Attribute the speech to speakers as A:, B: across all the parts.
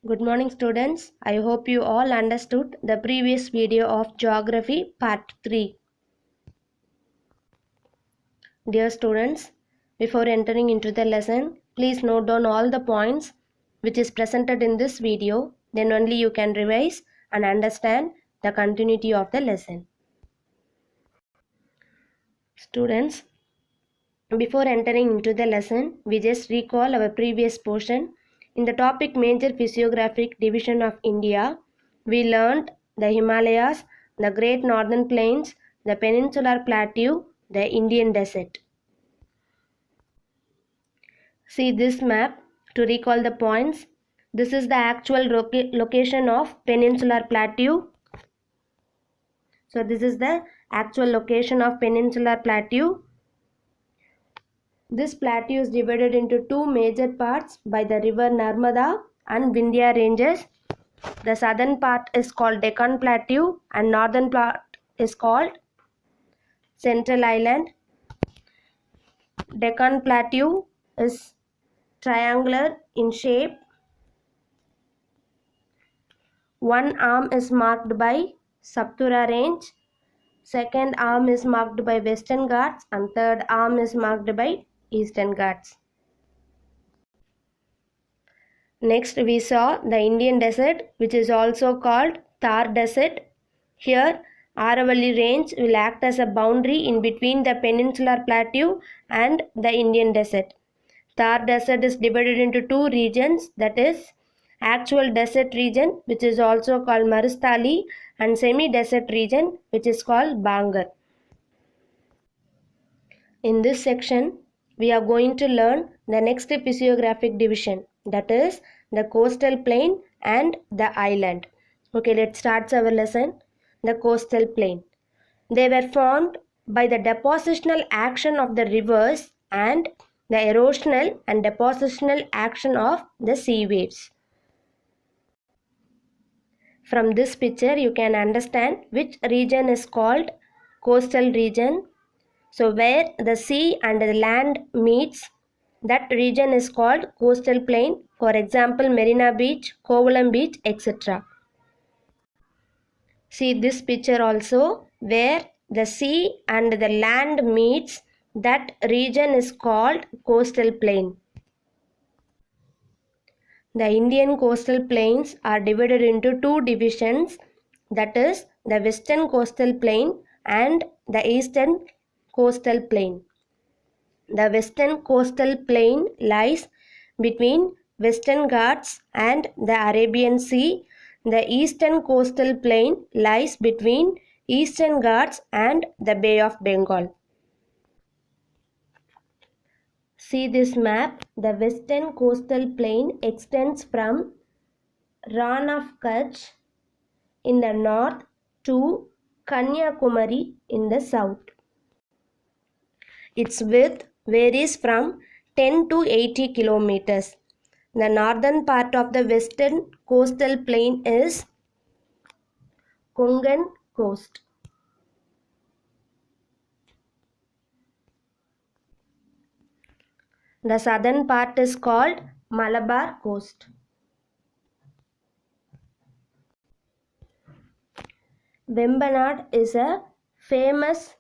A: Good morning students. I hope you all understood the previous video of Geography Part 3. Dear students, before entering into the lesson, please note down all the points which is presented in this video. Then only you can revise and understand the continuity of the lesson. Students, before entering into the lesson, we just recall our previous portion. In the topic Major Physiographic Division of India, we learned the Himalayas, the Great Northern Plains, the Peninsular Plateau, the Indian Desert. See this map to recall the points. This is the actual location of Peninsular Plateau. So this is the actual location of Peninsular Plateau. This plateau is divided into two major parts by the river Narmada and Vindhya ranges. The southern part is called Deccan Plateau and northern part is called Central Island. Deccan Plateau is triangular in shape. One arm is marked by Saptura range, second arm is marked by Western Ghats and third arm is marked by Eastern Ghats. Next we saw the Indian Desert, which is also called Thar Desert. Here Aravalli range will act as a boundary in between the Peninsular Plateau and the Indian Desert. Thar Desert is divided into two regions, that is actual desert region, which is also called Marustali, and semi-desert region, which is called Bangar. In this section, we are going to learn the next physiographic division, that is the coastal plain and the island. Okay, let's start our lesson. The coastal plain. They were formed by the depositional action of the rivers and the erosional and depositional action of the sea waves. From this picture, you can understand which region is called coastal region. So where the sea and the land meets, that region is called coastal plain. For example, Marina Beach, Kovalam Beach, etc. See this picture also, where the sea and the land meets, that region is called coastal plain. The Indian coastal plains are divided into two divisions, that is the Western coastal plain and the Eastern coastal plain. The Western coastal plain lies between Western Ghats and the Arabian Sea. The Eastern coastal plain lies between Eastern Ghats and the Bay of Bengal. See this map. The Western coastal plain extends from Rann of Kutch in the north to Kanyakumari in the south. Its width varies from 10 to 80 kilometers. The northern part of the western coastal plain is Konkan coast. The southern part is called Malabar coast. Vembanad is a famous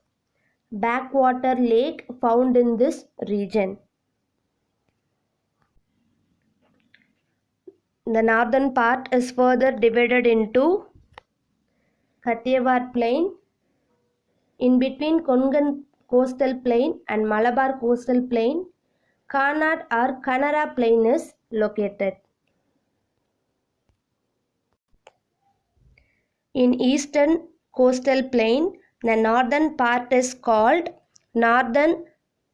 A: backwater lake found in this region. The northern part is further divided into Kathiawar plain. In between Konkan coastal plain and Malabar coastal plain, Kannad or Kannara plain is located. In eastern coastal plain, the northern part is called Northern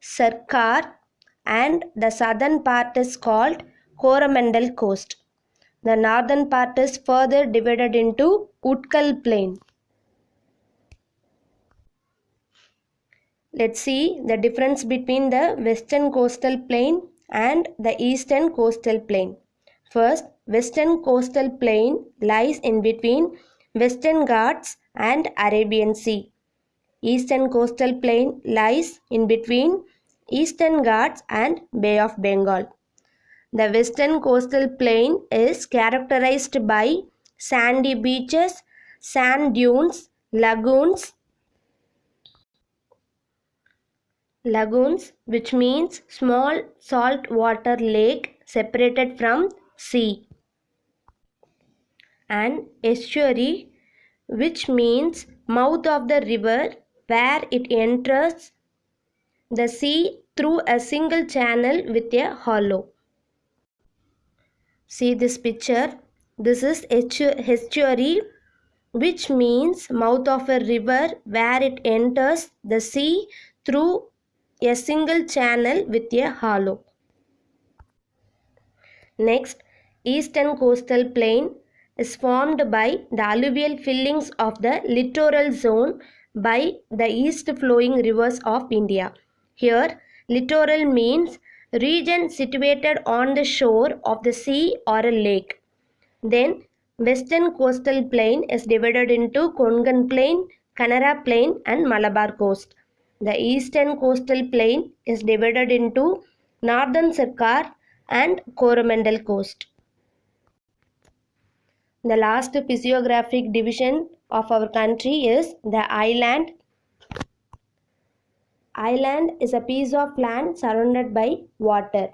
A: Sarkar and the southern part is called Coromandel coast. The northern part is further divided into Utkal plain. Let's see the difference between the western coastal plain and the eastern coastal plain. First, western coastal plain lies in between Western Ghats and Arabian Sea. Eastern coastal plain lies in between Eastern Ghats and Bay of Bengal. The western coastal plain is characterized by sandy beaches, sand dunes, lagoons, which means small saltwater lake separated from sea, and estuary, which means mouth of the river where it enters the sea through a single channel with a hollow. See this picture. This is estuary, which means mouth of a river where it enters the sea through a single channel with a hollow. Next, eastern coastal plain is formed by the alluvial fillings of the littoral zone by the east flowing rivers of India. Here, littoral means region situated on the shore of the sea or a lake. Then, western coastal plain is divided into Konkan plain, Kanara plain and Malabar coast. The eastern coastal plain is divided into northern Sarkar and Coromandel coast. The last physiographic division of our country is the island. Island is a piece of land surrounded by water.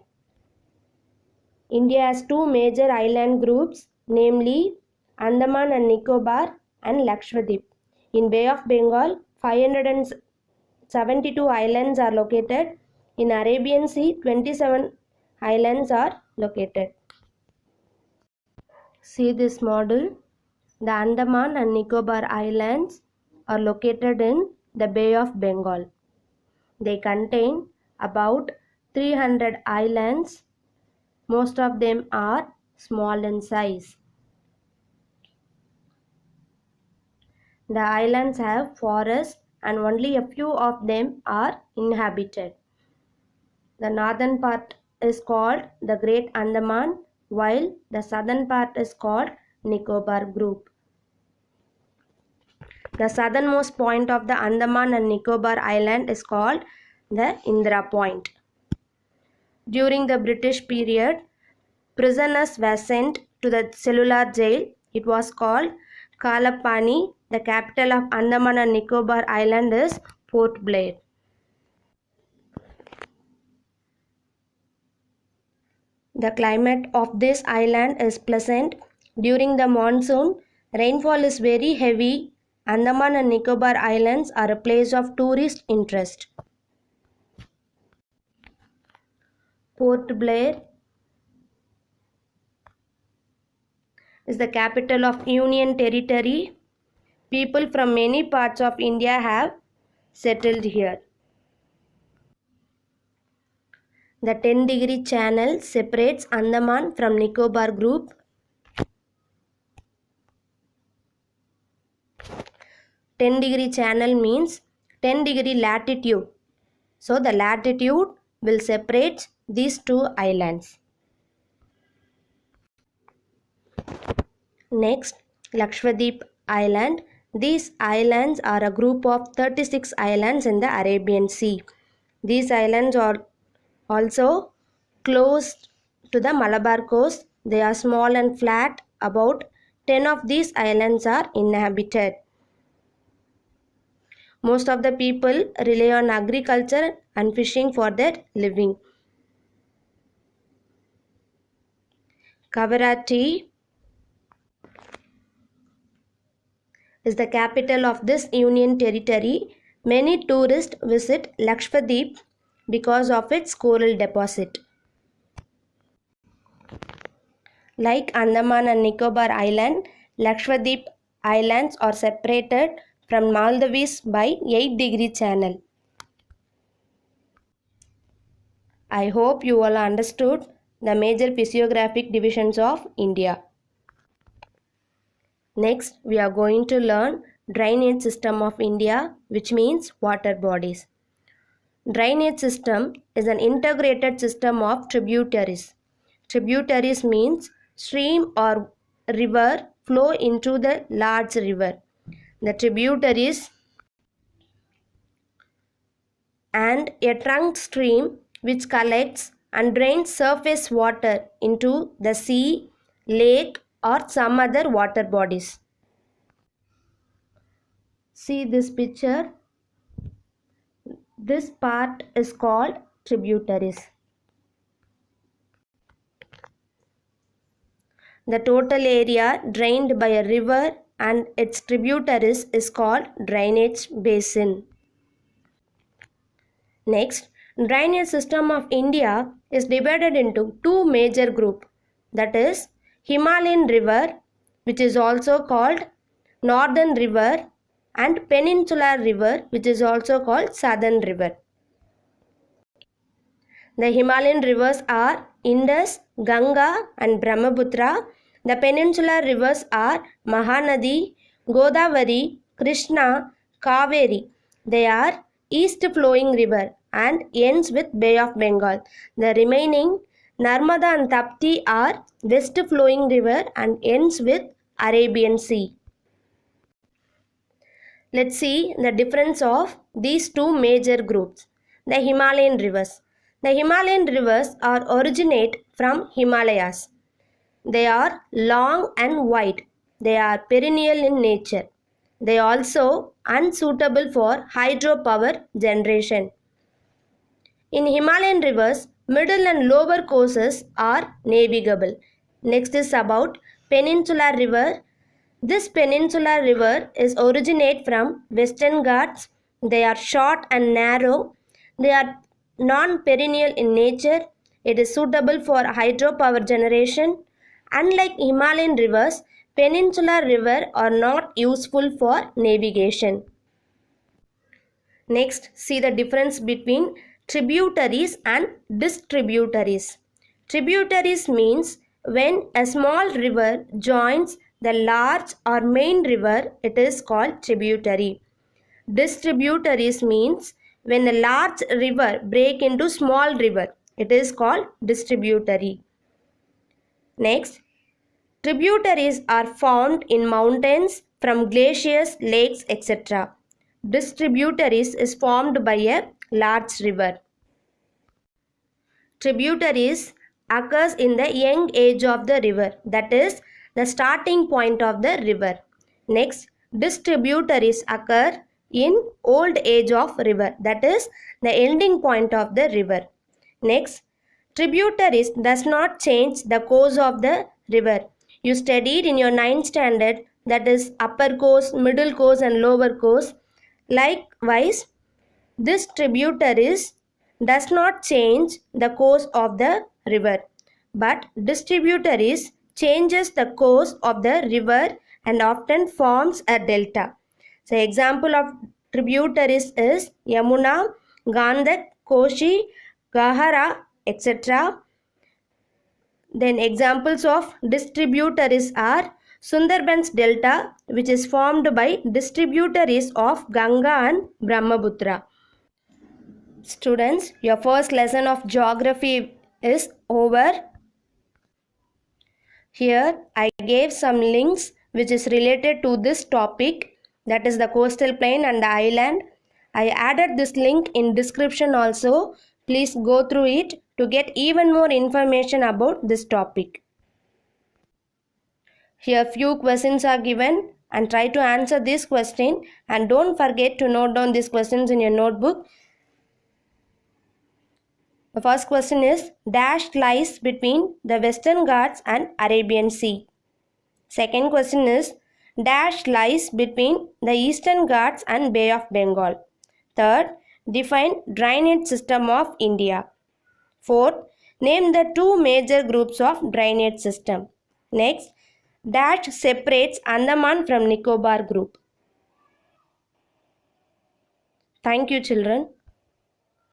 A: India has two major island groups, namely Andaman and Nicobar and Lakshadweep. In Bay of Bengal, 572 islands are located. In Arabian Sea, 27 islands are located. See this model. The Andaman and Nicobar Islands are located in the Bay of Bengal. They contain about 300 islands. Most of them are small in size. The islands have forests and only a few of them are inhabited. The northern part is called the Great Andaman, while the southern part is called Nicobar Group. The southernmost point of the Andaman and Nicobar Island is called the Indira Point. During the British period, prisoners were sent to the cellular jail. It was called Kalapani. The capital of Andaman and Nicobar Island is Port Blair. The climate of this island is pleasant. During the monsoon, rainfall is very heavy. Andaman and Nicobar Islands are a place of tourist interest. Port Blair is the capital of Union Territory. People from many parts of India have settled here. The 10-degree channel separates Andaman from Nicobar group. 10-degree channel means 10-degree latitude. So the latitude will separate these two islands. Next, Lakshadweep Island. These islands are a group of 36 islands in the Arabian Sea. These islands are also close to the Malabar coast. They are small and flat. About 10 of these islands are inhabited. Most of the people rely on agriculture and fishing for their living. Kavaratti is the capital of this Union Territory. Many tourists visit Lakshadweep because of its coral deposit. Like Andaman and Nicobar Island, Lakshadweep Islands are separated from Maldives by 8-degree channel. I hope you all understood the major physiographic divisions of India. Next, we are going to learn drainage system of India, which means water bodies. Drainage system is an integrated system of tributaries. Tributaries means stream or river flow into the large river. The tributaries and a trunk stream which collects and drains surface water into the sea, lake, or some other water bodies. See this picture. This part is called tributaries. The total area drained by a river and its tributaries is called drainage basin. Next, drainage system of India is divided into two major groups, that is Himalayan river, which is also called Northern river, and Peninsular river, which is also called Southern river. The Himalayan rivers are Indus, Ganga and Brahmaputra. The peninsular rivers are Mahanadi, Godavari, Krishna, Kaveri. They are east flowing river and ends with Bay of Bengal. The remaining Narmada and Tapti are west flowing river and ends with Arabian Sea. Let's see the difference of these two major groups. The Himalayan rivers. The Himalayan rivers originate from Himalayas. They are long and wide. They are perennial in nature. They are also unsuitable for hydropower generation. In Himalayan rivers, middle and lower courses are navigable. Next is about Peninsular river. This peninsular river is originate from Western Ghats. They are short and narrow. They are non-perennial in nature. It is suitable for hydropower generation. Unlike Himalayan rivers, peninsular rivers are not useful for navigation. Next, see the difference between tributaries and distributaries. Tributaries means when a small river joins the large or main river, it is called tributary. Distributaries means when a large river break into small river, it is called distributary. Next, tributaries are found in mountains from glaciers, lakes, etc. Distributaries is formed by a large river. Tributaries occurs in the young age of the river, that is the starting point of the river. Next, distributaries occur in old age of river, that is the ending point of the river. Next, tributaries does not change the course of the river. You studied in your 9th standard, that is upper course, middle course and lower course. Likewise, this tributaries does not change the course of the river, but distributaries changes the course of the river and often forms a delta. So example of tributaries is Yamuna, Gandak, Koshi, Gahara, etc. Then examples of distributaries are Sundarbans Delta, which is formed by distributaries of Ganga and Brahmaputra. Students, your first lesson of geography is over. Here I gave some links which is related to this topic, that is the coastal plain and the island. I added this link in description also. Please go through it to get even more information about this topic. Here few questions are given and try to answer this question, and don't forget to note down these questions in your notebook. The first question is, dash lies between the Western Ghats and Arabian Sea. Second question is, dash lies between the Eastern Ghats and Bay of Bengal. Third, define drainage system of India. Fourth, name the two major groups of drainage system. Next, dash separates Andaman from Nicobar group. Thank you, children.